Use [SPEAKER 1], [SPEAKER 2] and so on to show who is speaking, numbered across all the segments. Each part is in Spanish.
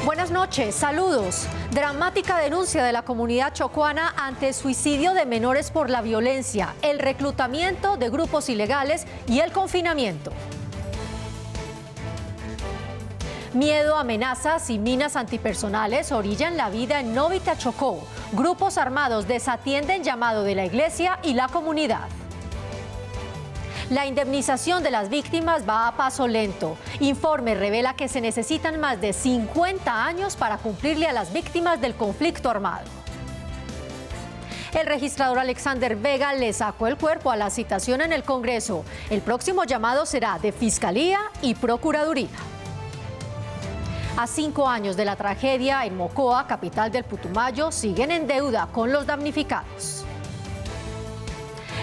[SPEAKER 1] Buenas noches, saludos. Dramática denuncia de la comunidad chocuana ante suicidio de menores por la violencia, el reclutamiento de grupos ilegales y el confinamiento. Miedo, amenazas y minas antipersonales orillan la vida en Novita, Chocó. Grupos armados desatienden llamado de la iglesia y la comunidad. La indemnización de las víctimas va a paso lento. Informe revela que se necesitan más de 50 años para cumplirle a las víctimas del conflicto armado. El registrador Alexander Vega le sacó el cuerpo a la citación en el Congreso. El próximo llamado será de Fiscalía y Procuraduría. A 5 años de la tragedia en Mocoa, capital del Putumayo, siguen en deuda con los damnificados.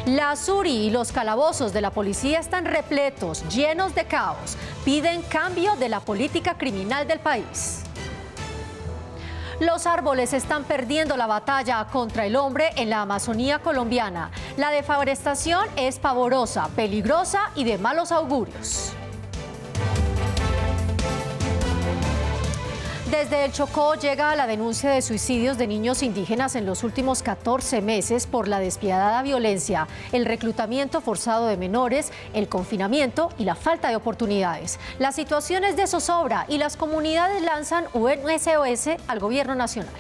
[SPEAKER 1] La SURI y los calabozos de la policía están repletos, llenos de caos. Piden cambio de la política criminal del país. Los árboles están perdiendo la batalla contra el hombre en la Amazonía colombiana. La deforestación es pavorosa, peligrosa y de malos augurios. Desde el Chocó llega la denuncia de suicidios de niños indígenas en los últimos 14 meses por la despiadada violencia, el reclutamiento forzado de menores, el confinamiento y la falta de oportunidades. La situación es de zozobra y las comunidades lanzan un SOS al gobierno nacional.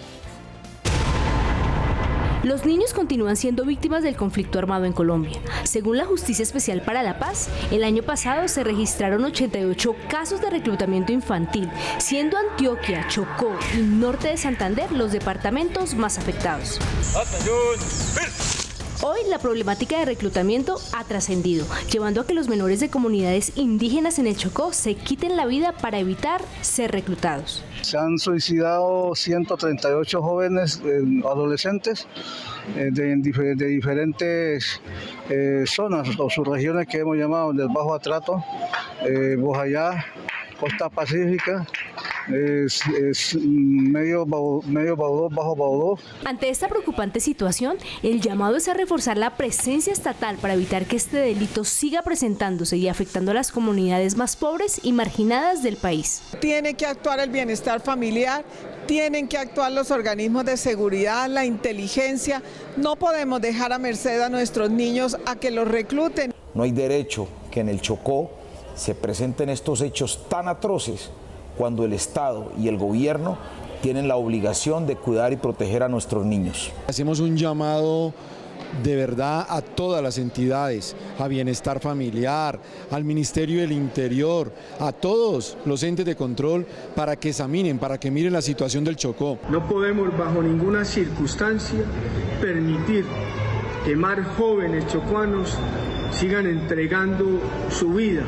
[SPEAKER 2] Los niños continúan siendo víctimas del conflicto armado en Colombia. Según la Justicia Especial para la Paz, el año pasado se registraron 88 casos de reclutamiento infantil, siendo Antioquia, Chocó y norte de Santander los departamentos más afectados. Hoy la problemática de reclutamiento ha trascendido, llevando a que los menores de comunidades indígenas en el Chocó se quiten la vida para evitar ser reclutados.
[SPEAKER 3] Se han suicidado 138 jóvenes adolescentes de diferentes zonas o subregiones que hemos llamado del Bajo Atrato, Bojayá, Costa Pacífica, medio Baudó, Bajo Baudó.
[SPEAKER 2] Ante esta preocupante situación, el llamado es a reforzar la presencia estatal para evitar que este delito siga presentándose y afectando a las comunidades más pobres y marginadas del país.
[SPEAKER 4] Tiene que actuar el bienestar familiar, tienen que actuar los organismos de seguridad, la inteligencia. No podemos dejar a merced a nuestros niños a que los recluten.
[SPEAKER 5] No hay derecho que en el Chocó se presenten estos hechos tan atroces cuando el Estado y el gobierno tienen la obligación de cuidar y proteger a nuestros niños.
[SPEAKER 6] Hacemos un llamado de verdad a todas las entidades, a Bienestar Familiar, al Ministerio del Interior, a todos los entes de control para que examinen, para que miren la situación del Chocó.
[SPEAKER 7] No podemos bajo ninguna circunstancia permitir que más jóvenes chocuanos sigan entregando su vida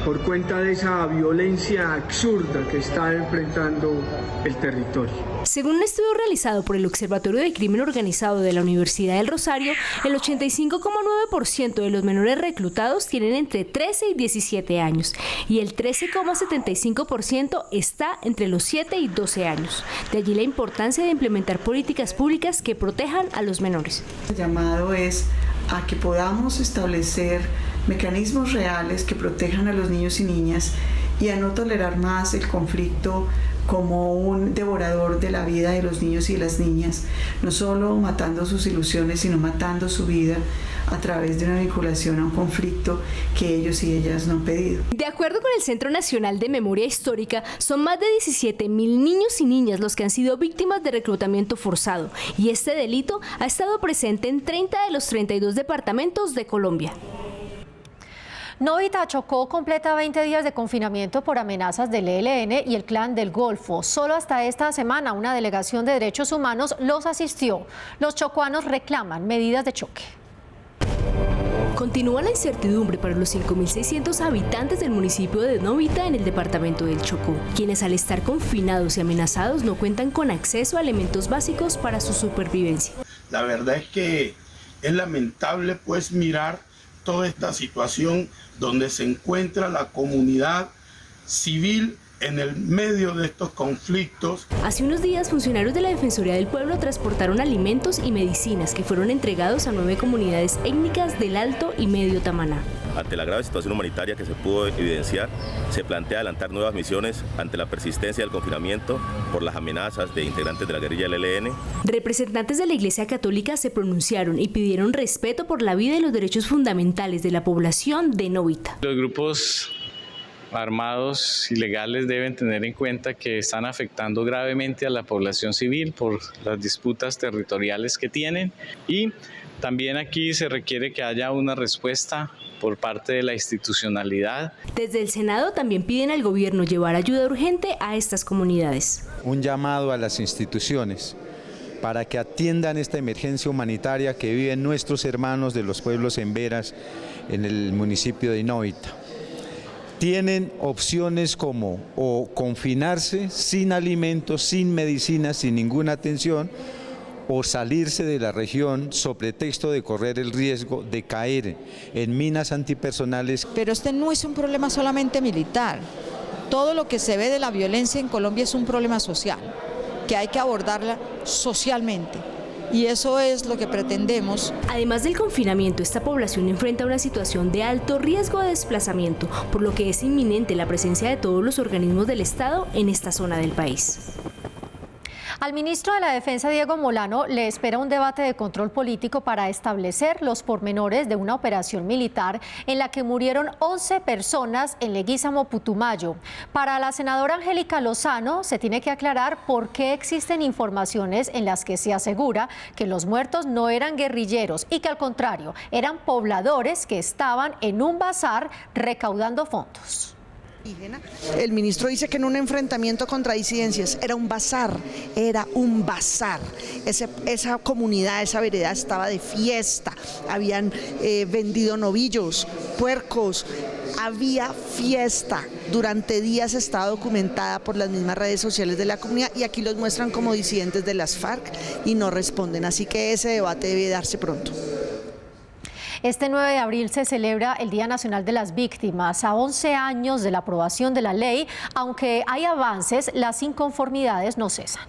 [SPEAKER 7] por cuenta de esa violencia absurda que está enfrentando el territorio.
[SPEAKER 2] Según un estudio realizado por el Observatorio de Crimen Organizado de la Universidad del Rosario, el 85,9% de los menores reclutados tienen entre 13 y 17 años y el 13,75% está entre los 7 y 12 años. De allí la importancia de implementar políticas públicas que protejan a los menores.
[SPEAKER 8] El llamado es a que podamos establecer mecanismos reales que protejan a los niños y niñas y a no tolerar más el conflicto como un devorador de la vida de los niños y las niñas, no solo matando sus ilusiones, sino matando su vida a través de una vinculación a un conflicto que ellos y ellas no han pedido.
[SPEAKER 2] De acuerdo con el Centro Nacional de Memoria Histórica, son más de 17.000 niños y niñas los que han sido víctimas de reclutamiento forzado, y este delito ha estado presente en 30 de los 32 departamentos de Colombia.
[SPEAKER 1] Novita, Chocó completa 20 días de confinamiento por amenazas del ELN y el Clan del Golfo. Solo hasta esta semana una delegación de derechos humanos los asistió. Los chocuanos reclaman medidas de choque.
[SPEAKER 2] Continúa la incertidumbre para los 5.600 habitantes del municipio de Novita en el departamento del Chocó, quienes al estar confinados y amenazados no cuentan con acceso a elementos básicos para su supervivencia.
[SPEAKER 9] La verdad es que es lamentable pues mirar toda esta situación donde se encuentra la comunidad civil en el medio de estos conflictos.
[SPEAKER 2] Hace unos días, funcionarios de la Defensoría del Pueblo transportaron alimentos y medicinas que fueron entregados a 9 comunidades étnicas del Alto y Medio Tamaná.
[SPEAKER 10] Ante la grave situación humanitaria que se pudo evidenciar, se plantea adelantar nuevas misiones ante la persistencia del confinamiento por las amenazas de integrantes de la guerrilla del ELN.
[SPEAKER 2] Representantes de la Iglesia Católica se pronunciaron y pidieron respeto por la vida y los derechos fundamentales de la población de Novita.
[SPEAKER 11] Los grupos armados ilegales deben tener en cuenta que están afectando gravemente a la población civil por las disputas territoriales que tienen, y también aquí se requiere que haya una respuesta por parte de la institucionalidad.
[SPEAKER 2] Desde el Senado también piden al gobierno llevar ayuda urgente a estas comunidades.
[SPEAKER 12] Un llamado a las instituciones para que atiendan esta emergencia humanitaria que viven nuestros hermanos de los pueblos emberas en el municipio de Novita. Tienen opciones como o confinarse sin alimentos, sin medicinas, sin ninguna atención, o salirse de la región so pretexto de correr el riesgo de caer en minas antipersonales.
[SPEAKER 13] Pero este no es un problema solamente militar. Todo lo que se ve de la violencia en Colombia es un problema social, que hay que abordarla socialmente. Y eso es lo que pretendemos.
[SPEAKER 2] Además del confinamiento, esta población enfrenta una situación de alto riesgo de desplazamiento, por lo que es inminente la presencia de todos los organismos del Estado en esta zona del país.
[SPEAKER 1] Al ministro de la Defensa, Diego Molano, le espera un debate de control político para establecer los pormenores de una operación militar en la que murieron 11 personas en Leguízamo, Putumayo. Para la senadora Angélica Lozano, se tiene que aclarar por qué existen informaciones en las que se asegura que los muertos no eran guerrilleros y que al contrario, eran pobladores que estaban en un bazar recaudando fondos.
[SPEAKER 14] El ministro dice que en un enfrentamiento contra disidencias era un bazar, esa comunidad, esa vereda estaba de fiesta, habían vendido novillos, puercos, había fiesta, durante días está documentada por las mismas redes sociales de la comunidad y aquí los muestran como disidentes de las FARC y no responden, así que ese debate debe darse pronto.
[SPEAKER 1] Este 9 de abril se celebra el Día Nacional de las Víctimas. A 11 años de la aprobación de la ley, aunque hay avances, las inconformidades no cesan.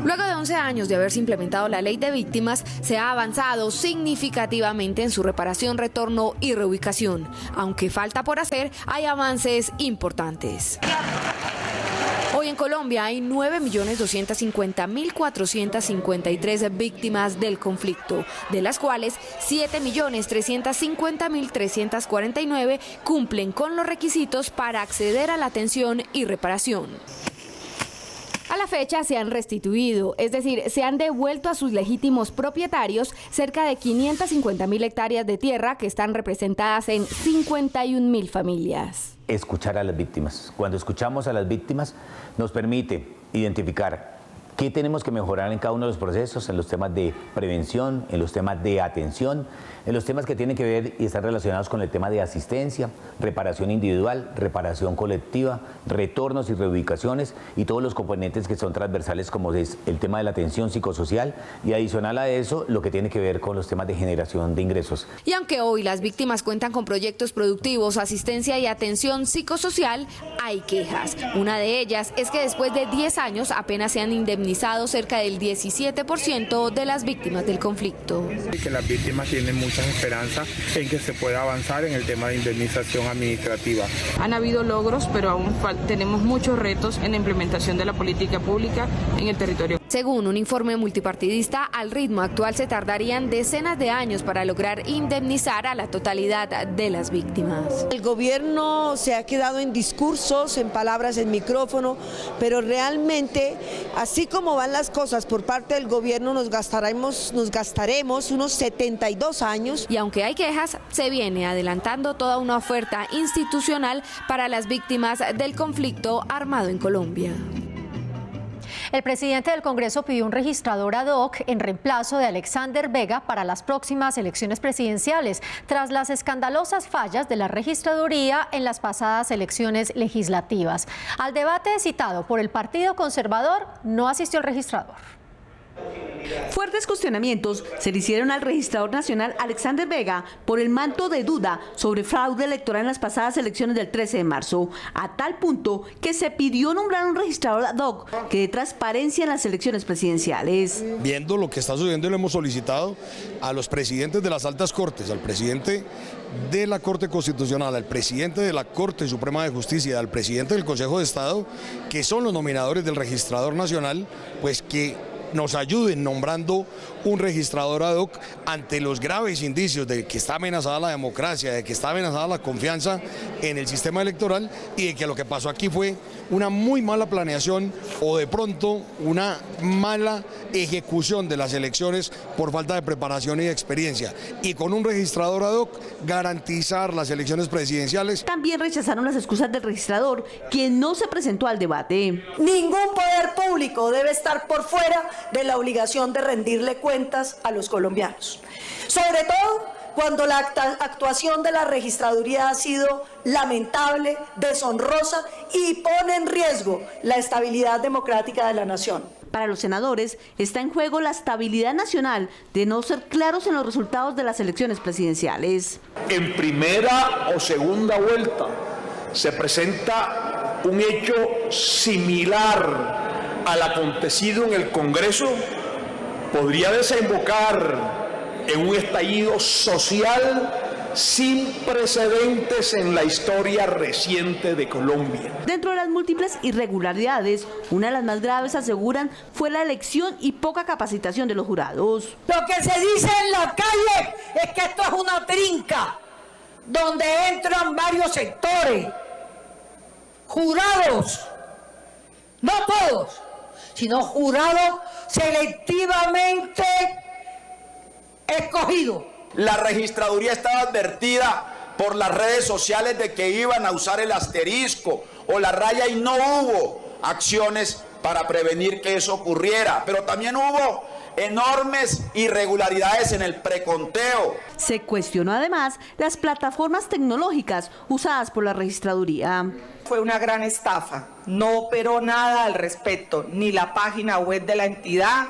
[SPEAKER 15] Luego de 11 años de haberse implementado la ley de víctimas, se ha avanzado significativamente en su reparación, retorno y reubicación. Aunque falta por hacer, hay avances importantes. Hoy en Colombia hay 9.250.453 víctimas del conflicto, de las cuales 7.350.349 cumplen con los requisitos para acceder a la atención y reparación. A la fecha se han restituido, es decir, se han devuelto a sus legítimos propietarios cerca de 550.000 hectáreas de tierra que están representadas en 51.000 familias.
[SPEAKER 16] Escuchar a las víctimas. Cuando escuchamos a las víctimas nos permite identificar qué tenemos que mejorar en cada uno de los procesos, en los temas de prevención, en los temas de atención, en los temas que tienen que ver y están relacionados con el tema de asistencia, reparación individual, reparación colectiva, retornos y reubicaciones y todos los componentes que son transversales como es el tema de la atención psicosocial y adicional a eso lo que tiene que ver con los temas de generación de ingresos.
[SPEAKER 15] Y aunque hoy las víctimas cuentan con proyectos productivos, asistencia y atención psicosocial, hay quejas. Una de ellas es que después de 10 años apenas se han indemnizado cerca del 17% de las víctimas del conflicto.
[SPEAKER 17] Que las víctimas tienen muchas esperanzas en que se pueda avanzar en el tema de indemnización administrativa.
[SPEAKER 18] Han habido logros, pero aún tenemos muchos retos en la implementación de la política pública en el territorio.
[SPEAKER 15] Según un informe multipartidista, al ritmo actual se tardarían decenas de años para lograr indemnizar a la totalidad de las víctimas.
[SPEAKER 19] El gobierno se ha quedado en discursos, en palabras, en micrófono, pero realmente, así como van las cosas por parte del gobierno, nos gastaremos unos 72 años.
[SPEAKER 15] Y aunque hay quejas, se viene adelantando toda una oferta institucional para las víctimas del conflicto armado en Colombia.
[SPEAKER 1] El presidente del Congreso pidió un registrador ad hoc en reemplazo de Alexander Vega para las próximas elecciones presidenciales, tras las escandalosas fallas de la registraduría en las pasadas elecciones legislativas. Al debate citado por el Partido Conservador no asistió el registrador.
[SPEAKER 20] Fuertes cuestionamientos se le hicieron al registrador nacional Alexander Vega por el manto de duda sobre fraude electoral en las pasadas elecciones del 13 de marzo, a tal punto que se pidió nombrar un registrador ad hoc que dé transparencia en las elecciones presidenciales.
[SPEAKER 21] Viendo lo que está sucediendo, le hemos solicitado a los presidentes de las altas cortes, al presidente de la Corte Constitucional, al presidente de la Corte Suprema de Justicia, al presidente del Consejo de Estado, que son los nominadores del registrador nacional, pues que nos ayuden nombrando un registrador ad hoc ante los graves indicios de que está amenazada la democracia, de que está amenazada la confianza en el sistema electoral y de que lo que pasó aquí fue una muy mala planeación o de pronto una mala ejecución de las elecciones por falta de preparación y de experiencia. Y con un registrador ad hoc garantizar las elecciones presidenciales.
[SPEAKER 20] También rechazaron las excusas del registrador, quien no se presentó al debate.
[SPEAKER 22] Ningún poder público debe estar por fuera de la obligación de rendirle cuentas a los colombianos. Sobre todo cuando la actuación de la registraduría ha sido lamentable, deshonrosa y pone en riesgo la estabilidad democrática de la nación.
[SPEAKER 20] Para los senadores está en juego la estabilidad nacional de no ser claros en los resultados de las elecciones presidenciales.
[SPEAKER 23] En primera o segunda vuelta se presenta un hecho similar al acontecido en el Congreso, podría desembocar en un estallido social sin precedentes en la historia reciente de Colombia.
[SPEAKER 20] Dentro de las múltiples irregularidades, una de las más graves, aseguran, fue la elección y poca capacitación de los jurados.
[SPEAKER 22] Lo que se dice en la calle es que esto es una trinca donde entran varios sectores, jurados, no todos, sino jurados selectivamente escogido.
[SPEAKER 24] La registraduría estaba advertida por las redes sociales de que iban a usar el asterisco o la raya y no hubo acciones para prevenir que eso ocurriera, pero también hubo enormes irregularidades en el preconteo.
[SPEAKER 20] Se cuestionó además las plataformas tecnológicas usadas por la registraduría.
[SPEAKER 25] Fue una gran estafa, no operó nada al respecto, ni la página web de la entidad,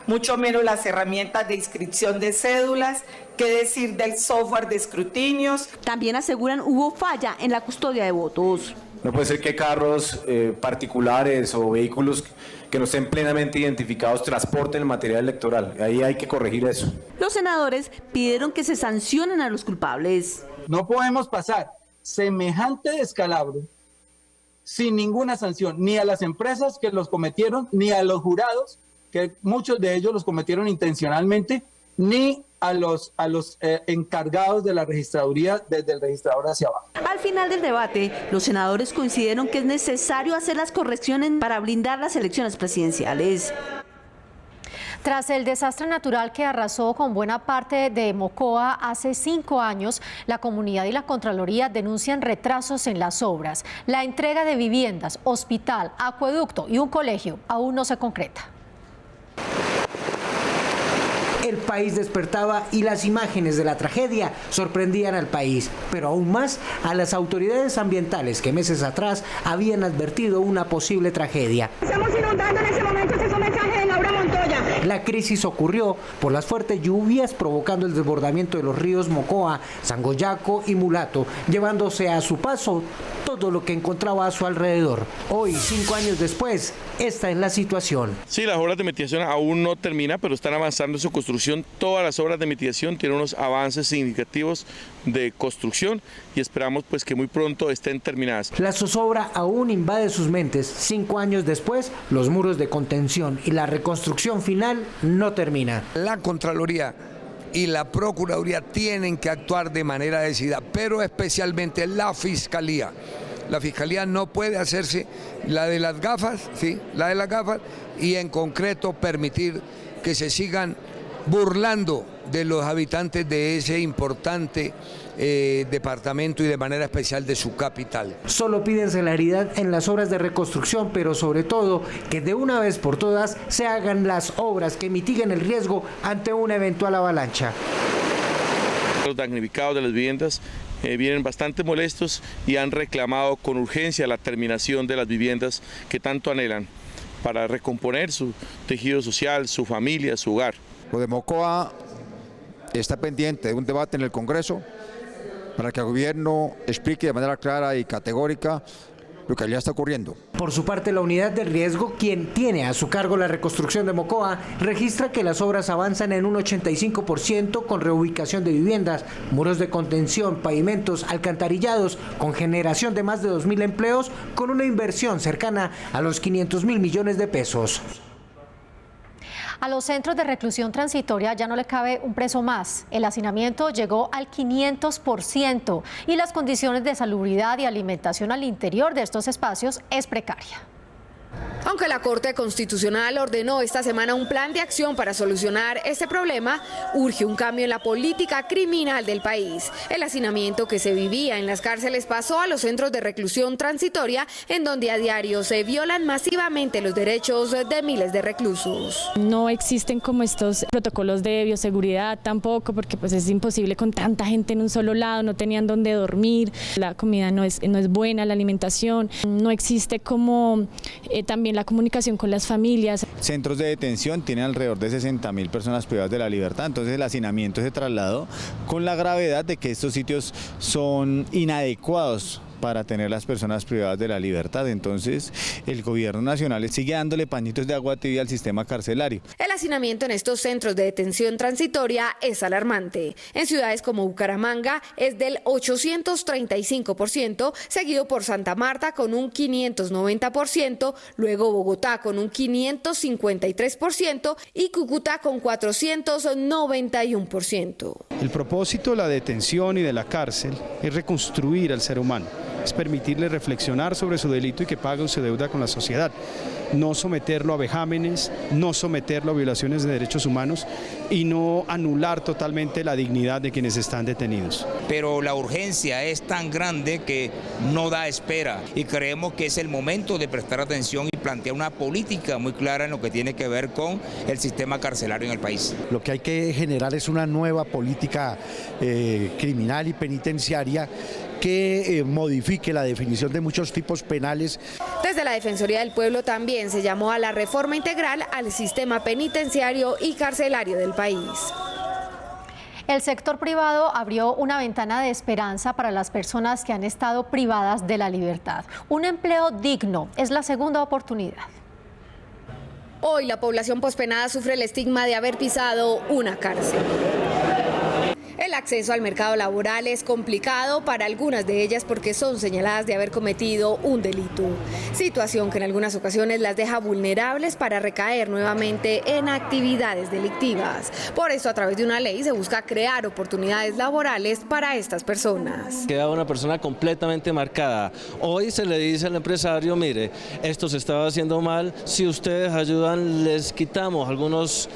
[SPEAKER 25] mucho menos las herramientas de inscripción de cédulas, qué decir del software de escrutinios.
[SPEAKER 20] También aseguran hubo falla en la custodia de votos.
[SPEAKER 26] No puede ser que carros particulares o vehículos que no estén plenamente identificados transporten el material electoral. Ahí hay que corregir eso.
[SPEAKER 20] Los senadores pidieron que se sancionen a los culpables.
[SPEAKER 27] No podemos pasar semejante descalabro sin ninguna sanción, ni a las empresas que los cometieron, ni a los jurados, que muchos de ellos los cometieron intencionalmente, ni a los encargados de la registraduría desde el registrador hacia abajo.
[SPEAKER 20] Al final del debate, los senadores coincidieron que es necesario hacer las correcciones para blindar las elecciones presidenciales.
[SPEAKER 1] Tras el desastre natural que arrasó con buena parte de Mocoa hace 5 años, la comunidad y la Contraloría denuncian retrasos en las obras. La entrega de viviendas, hospital, acueducto y un colegio aún no se concreta.
[SPEAKER 28] El país despertaba y las imágenes de la tragedia sorprendían al país, pero aún más a las autoridades ambientales que meses atrás habían advertido una posible tragedia.
[SPEAKER 29] Estamos inundando en ese momento, ese es un mensaje de Laura Montoya.
[SPEAKER 28] La crisis ocurrió por las fuertes lluvias provocando el desbordamiento de los ríos Mocoa, Sangoyaco y Mulato, llevándose a su paso todo lo que encontraba a su alrededor. Hoy, 5 años después, esta es la situación.
[SPEAKER 30] Sí, las obras de mitigación aún no terminan, pero están avanzando en su construcción. Todas las obras de mitigación tienen unos avances significativos de construcción y esperamos pues que muy pronto estén terminadas.
[SPEAKER 28] La zozobra aún invade sus mentes. 5 años después, los muros de contención y la reconstrucción final no termina.
[SPEAKER 31] La Contraloría y la Procuraduría tienen que actuar de manera decidida, pero especialmente la Fiscalía. La Fiscalía no puede hacerse la de las gafas, ¿sí? La de las gafas, y en concreto permitir que se sigan burlando de los habitantes de ese importante departamento y de manera especial de su capital.
[SPEAKER 28] Solo piden celeridad en las obras de reconstrucción, pero sobre todo que de una vez por todas se hagan las obras que mitiguen el riesgo ante una eventual avalancha.
[SPEAKER 30] Los damnificados de las viviendas vienen bastante molestos y han reclamado con urgencia la terminación de las viviendas que tanto anhelan. para recomponer su tejido social, su familia, su hogar.
[SPEAKER 3] Lo de Mocoa está pendiente de un debate en el Congreso para que el gobierno explique de manera clara y categórica lo que allá está ocurriendo.
[SPEAKER 28] Por su parte, la unidad de riesgo, quien tiene a su cargo la reconstrucción de Mocoa, registra que las obras avanzan en un 85% con reubicación de viviendas, muros de contención, pavimentos, alcantarillados, con generación de más de 2.000 empleos, con una inversión cercana a los 500.000 millones de pesos.
[SPEAKER 1] A los centros de reclusión transitoria ya no le cabe un preso más. El hacinamiento llegó al 500% y las condiciones de salubridad y alimentación al interior de estos espacios es precaria.
[SPEAKER 15] Aunque la Corte Constitucional ordenó esta semana un plan de acción para solucionar este problema, urge un cambio en la política criminal del país. El hacinamiento que se vivía en las cárceles pasó a los centros de reclusión transitoria, en donde a diario se violan masivamente los derechos de miles de reclusos.
[SPEAKER 4] No existen como estos protocolos de bioseguridad tampoco, porque pues es imposible con tanta gente en un solo lado, no tenían dónde dormir, la comida no es buena, la alimentación, no existe como también la comunicación con las familias.
[SPEAKER 5] Centros de detención tienen alrededor de 60.000 personas privadas de la libertad, entonces el hacinamiento se trasladó con la gravedad de que estos sitios son inadecuados para tener las personas privadas de la libertad. Entonces el gobierno nacional sigue dándole pañitos de agua tibia al sistema carcelario.
[SPEAKER 15] El hacinamiento en estos centros de detención transitoria es alarmante. En ciudades como Bucaramanga es del 835%, seguido por Santa Marta con un 590%, luego Bogotá con un 553% y Cúcuta con 491%.
[SPEAKER 6] El propósito de la detención y de la cárcel es reconstruir al ser humano, es permitirle reflexionar sobre su delito y que pague su deuda con la sociedad, no someterlo a vejámenes, no someterlo a violaciones de derechos humanos y no anular totalmente la dignidad de quienes están detenidos.
[SPEAKER 7] Pero la urgencia es tan grande que no da espera y creemos que es el momento de prestar atención y plantear una política muy clara en lo que tiene que ver con el sistema carcelario en el país.
[SPEAKER 28] Lo que hay que generar es una nueva política criminal y penitenciaria que modifique la definición de muchos tipos penales.
[SPEAKER 15] Desde la Defensoría del Pueblo también se llamó a la reforma integral al sistema penitenciario y carcelario del país.
[SPEAKER 1] El sector privado abrió una ventana de esperanza para las personas que han estado privadas de la libertad. Un empleo digno es la segunda oportunidad.
[SPEAKER 15] Hoy la población pospenada sufre el estigma de haber pisado una cárcel. El acceso al mercado laboral es complicado para algunas de ellas porque son señaladas de haber cometido un delito, situación que en algunas ocasiones las deja vulnerables para recaer nuevamente en actividades delictivas. Por eso, a través de una ley se busca crear oportunidades laborales para estas personas.
[SPEAKER 8] Queda una persona completamente marcada. Hoy se le dice al empresario, mire, esto se estaba haciendo mal, si ustedes ayudan les quitamos algunas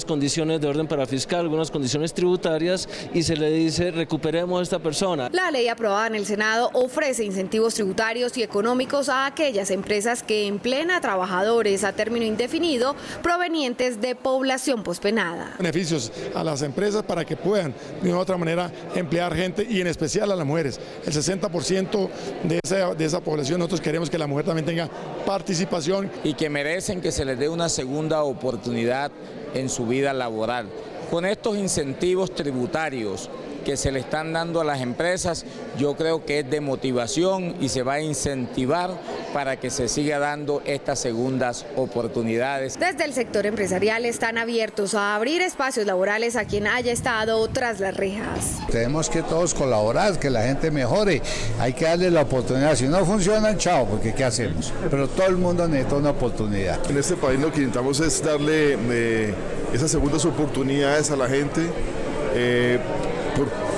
[SPEAKER 8] condiciones de orden parafiscal, algunas condiciones tributarias y se le dice recuperemos a esta persona.
[SPEAKER 15] La ley aprobada en el Senado ofrece incentivos tributarios y económicos a aquellas empresas que emplean a trabajadores a término indefinido provenientes de población pospenada.
[SPEAKER 21] Beneficios a las empresas para que puedan de una u otra manera emplear gente y en especial a las mujeres. El 60% de esa población nosotros queremos que la mujer también tenga participación.
[SPEAKER 7] Y que merecen que se les dé una segunda oportunidad en su vida laboral. Con estos incentivos tributarios que se le están dando a las empresas, yo creo que es de motivación y se va a incentivar para que se siga dando estas segundas oportunidades.
[SPEAKER 15] Desde el sector empresarial están abiertos a abrir espacios laborales a quien haya estado tras las rejas.
[SPEAKER 9] Tenemos que todos colaborar, que la gente mejore, hay que darle la oportunidad, si no funcionan, chao, porque ¿qué hacemos? Pero todo el mundo necesita una oportunidad.
[SPEAKER 10] En este país lo que intentamos es darle esas segundas oportunidades a la gente,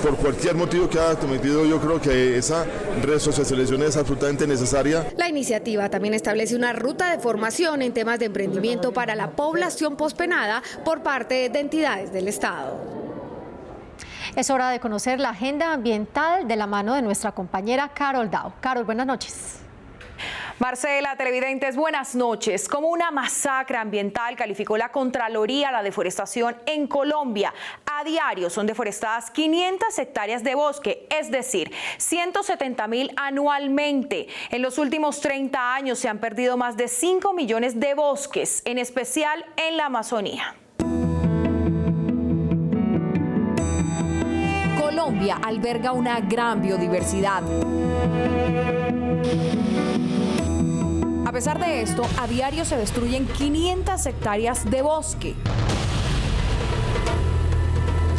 [SPEAKER 10] por cualquier motivo que haya cometido. Yo creo que esa resocialización es absolutamente necesaria.
[SPEAKER 15] La iniciativa también establece una ruta de formación en temas de emprendimiento para la población pospenada por parte de entidades del Estado.
[SPEAKER 1] Es hora de conocer la agenda ambiental de la mano de nuestra compañera Carol Dao. Carol, buenas noches.
[SPEAKER 2] Marcela, televidentes, buenas noches. Como una masacre ambiental calificó la Contraloría la deforestación en Colombia. A diario son deforestadas 500 hectáreas de bosque, es decir, 170.000 anualmente. En los últimos 30 años se han perdido más de 5 millones de bosques, en especial en la Amazonía.
[SPEAKER 15] Colombia alberga una gran biodiversidad. A pesar de esto, a diario se destruyen 500 hectáreas de bosque.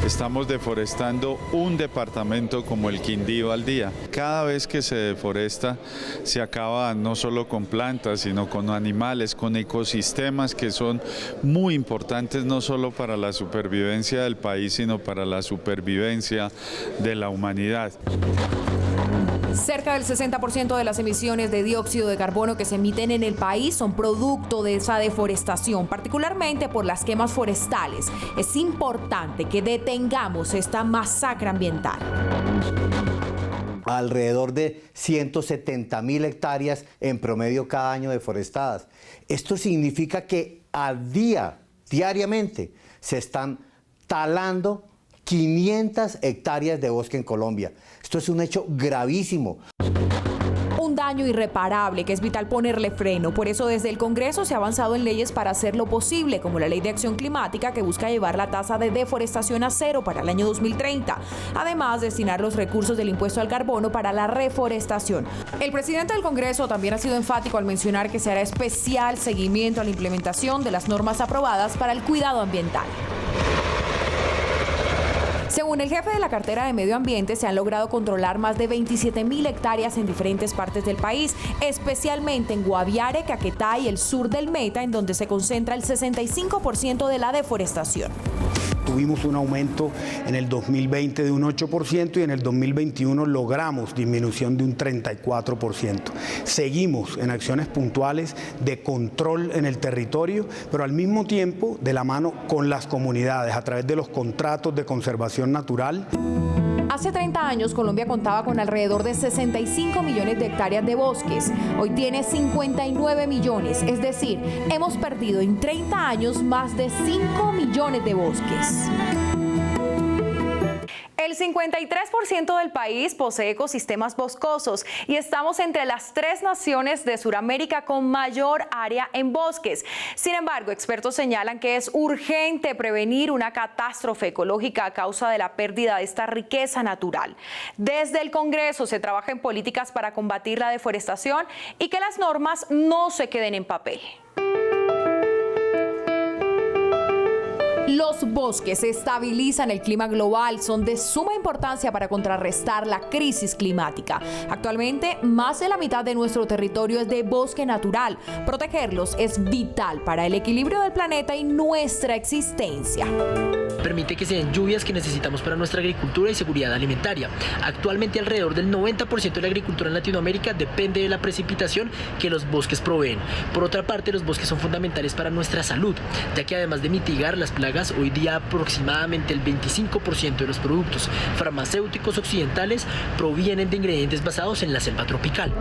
[SPEAKER 11] Estamos deforestando un departamento como el Quindío al día. Cada vez que se deforesta, se acaba no solo con plantas, sino con animales, con ecosistemas que son muy importantes no solo para la supervivencia del país, sino para la supervivencia de la humanidad.
[SPEAKER 15] Cerca del 60% de las emisiones de dióxido de carbono que se emiten en el país son producto de esa deforestación, particularmente por las quemas forestales. Es importante que detengamos esta masacre ambiental.
[SPEAKER 12] Alrededor de 170.000 hectáreas en promedio cada año deforestadas. Esto significa que diariamente, se están talando 500 hectáreas de bosque en Colombia. Esto es un hecho gravísimo.
[SPEAKER 15] Un daño irreparable que es vital ponerle freno. Por eso desde el Congreso se ha avanzado en leyes para hacerlo posible, como la Ley de Acción Climática, que busca llevar la tasa de deforestación a 0 para el año 2030. Además, destinar los recursos del impuesto al carbono para la reforestación. El presidente del Congreso también ha sido enfático al mencionar que se hará especial seguimiento a la implementación de las normas aprobadas para el cuidado ambiental. Según el jefe de la cartera de Medio Ambiente, se han logrado controlar más de 27.000 hectáreas en diferentes partes del país, especialmente en Guaviare, Caquetá y el sur del Meta, en donde se concentra el 65% de la deforestación.
[SPEAKER 13] Tuvimos un aumento en el 2020 de un 8% y en el 2021 logramos disminución de un 34%. Seguimos en acciones puntuales de control en el territorio, pero al mismo tiempo de la mano con las comunidades a través de los contratos de conservación natural.
[SPEAKER 15] Hace 30 años Colombia contaba con alrededor de 65 millones de hectáreas de bosques. Hoy tiene 59 millones, es decir, hemos perdido en 30 años más de 5 millones de bosques.
[SPEAKER 2] El 53% del país posee ecosistemas boscosos y estamos entre las 3 naciones de Sudamérica con mayor área en bosques. Sin embargo, expertos señalan que es urgente prevenir una catástrofe ecológica a causa de la pérdida de esta riqueza natural. Desde el Congreso se trabaja en políticas para combatir la deforestación y que las normas no se queden en papel.
[SPEAKER 15] Los bosques estabilizan el clima global, son de suma importancia para contrarrestar la crisis climática. Actualmente, más de la mitad de nuestro territorio es de bosque natural. Protegerlos es vital para el equilibrio del planeta y nuestra existencia.
[SPEAKER 14] Permite que se den lluvias que necesitamos para nuestra agricultura y seguridad alimentaria. Actualmente, alrededor del 90% de la agricultura en Latinoamérica depende de la precipitación que los bosques proveen. Por otra parte, los bosques son fundamentales para nuestra salud, ya que además de mitigar las plagas, hoy día aproximadamente el 25% de los productos farmacéuticos occidentales provienen de ingredientes basados en la selva tropical.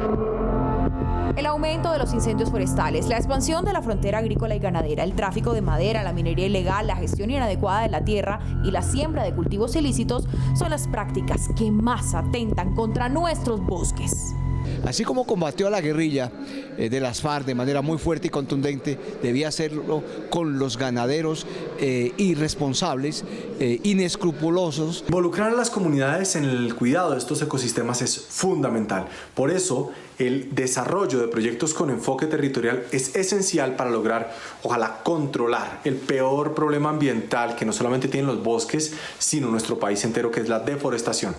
[SPEAKER 15] El aumento de los incendios forestales, la expansión de la frontera agrícola y ganadera, el tráfico de madera, la minería ilegal, la gestión inadecuada de la tierra y la siembra de cultivos ilícitos son las prácticas que más atentan contra nuestros bosques.
[SPEAKER 16] Así como combatió a la guerrilla de las FARC de manera muy fuerte y contundente, debía hacerlo con los ganaderos irresponsables, inescrupulosos.
[SPEAKER 17] Involucrar a las comunidades en el cuidado de estos ecosistemas es fundamental. Por eso, el desarrollo de proyectos con enfoque territorial es esencial para lograr, ojalá, controlar el peor problema ambiental que no solamente tienen los bosques, sino nuestro país entero, que es la deforestación.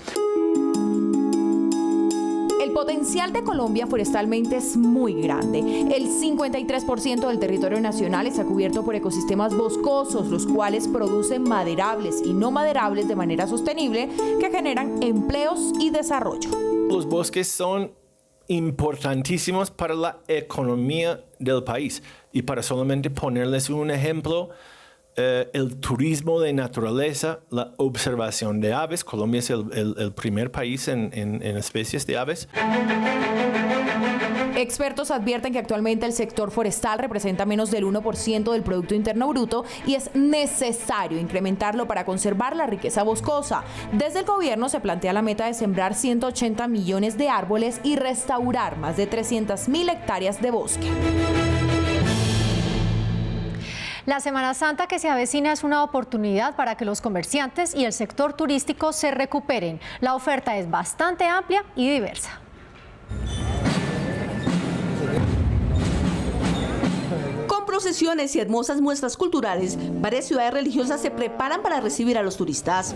[SPEAKER 15] El potencial de Colombia forestalmente es muy grande. El 53% del territorio nacional está cubierto por ecosistemas boscosos, los cuales producen maderables y no maderables de manera sostenible que generan empleos y desarrollo.
[SPEAKER 18] Los bosques son importantísimos para la economía del país. Y para solamente ponerles un ejemplo, el turismo de naturaleza, la observación de aves. Colombia es el primer país en especies de aves.
[SPEAKER 2] Expertos advierten que actualmente el sector forestal representa menos del 1% del Producto Interno Bruto y es necesario incrementarlo para conservar la riqueza boscosa. Desde el gobierno se plantea la meta de sembrar 180 millones de árboles y restaurar más de 300.000 hectáreas de bosque.
[SPEAKER 1] La Semana Santa que se avecina es una oportunidad para que los comerciantes y el sector turístico se recuperen. La oferta es bastante amplia y diversa.
[SPEAKER 19] Con procesiones y hermosas muestras culturales, varias ciudades religiosas se preparan para recibir a los turistas.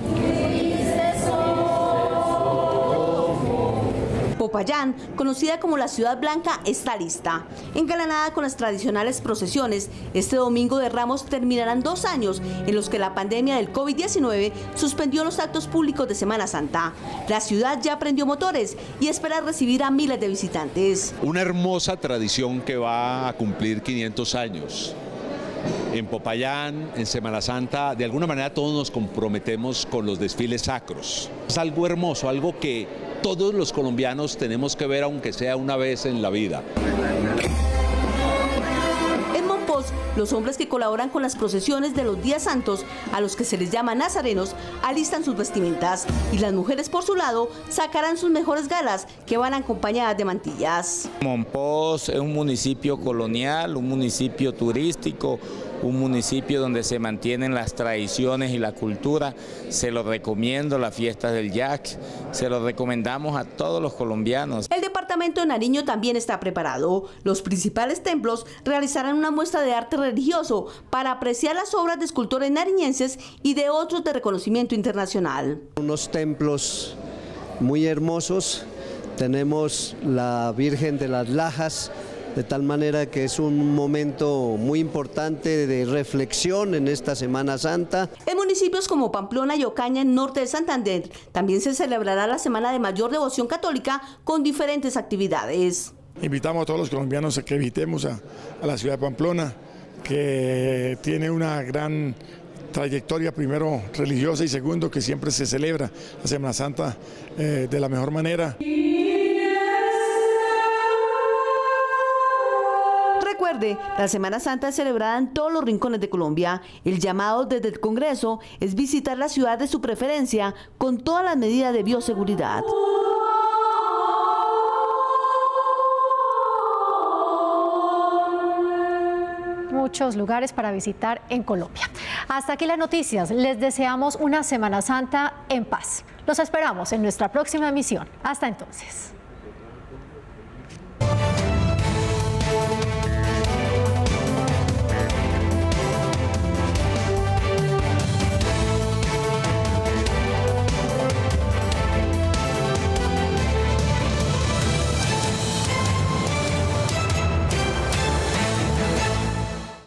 [SPEAKER 19] Popayán, conocida como la Ciudad Blanca, está lista. Engalanada con las tradicionales procesiones, este domingo de Ramos terminarán 2 años en los que la pandemia del COVID-19 suspendió los actos públicos de Semana Santa. La ciudad ya prendió motores y espera recibir a miles de visitantes.
[SPEAKER 20] Una hermosa tradición que va a cumplir 500 años. En Popayán, en Semana Santa, de alguna manera todos nos comprometemos con los desfiles sacros. Es algo hermoso, algo que todos los colombianos tenemos que ver, aunque sea una vez en la vida.
[SPEAKER 19] En Monpós, los hombres que colaboran con las procesiones de los días santos, a los que se les llama nazarenos, alistan sus vestimentas, y las mujeres por su lado sacarán sus mejores galas, que van acompañadas de mantillas.
[SPEAKER 7] Monpós es un municipio colonial, un municipio turístico, un municipio donde se mantienen las tradiciones y la cultura. Se lo recomiendo, las fiestas del Yac, se lo recomendamos a todos los colombianos.
[SPEAKER 19] El departamento de Nariño también está preparado. Los principales templos realizarán una muestra de arte religioso para apreciar las obras de escultores nariñenses y de otros de reconocimiento internacional.
[SPEAKER 22] Unos templos muy hermosos, tenemos la Virgen de las Lajas, de tal manera que es un momento muy importante de reflexión en esta Semana Santa.
[SPEAKER 19] En municipios como Pamplona y Ocaña, en norte de Santander, también se celebrará la Semana de Mayor Devoción Católica con diferentes actividades.
[SPEAKER 23] Invitamos a todos los colombianos a que visitemos a la ciudad de Pamplona, que tiene una gran trayectoria, primero religiosa y segundo que siempre se celebra la Semana Santa de la mejor manera.
[SPEAKER 19] Recuerde, la Semana Santa es celebrada en todos los rincones de Colombia. El llamado desde el Congreso es visitar la ciudad de su preferencia con todas las medidas de bioseguridad.
[SPEAKER 1] Muchos lugares para visitar en Colombia. Hasta aquí las noticias. Les deseamos una Semana Santa en paz. Los esperamos en nuestra próxima emisión. Hasta entonces.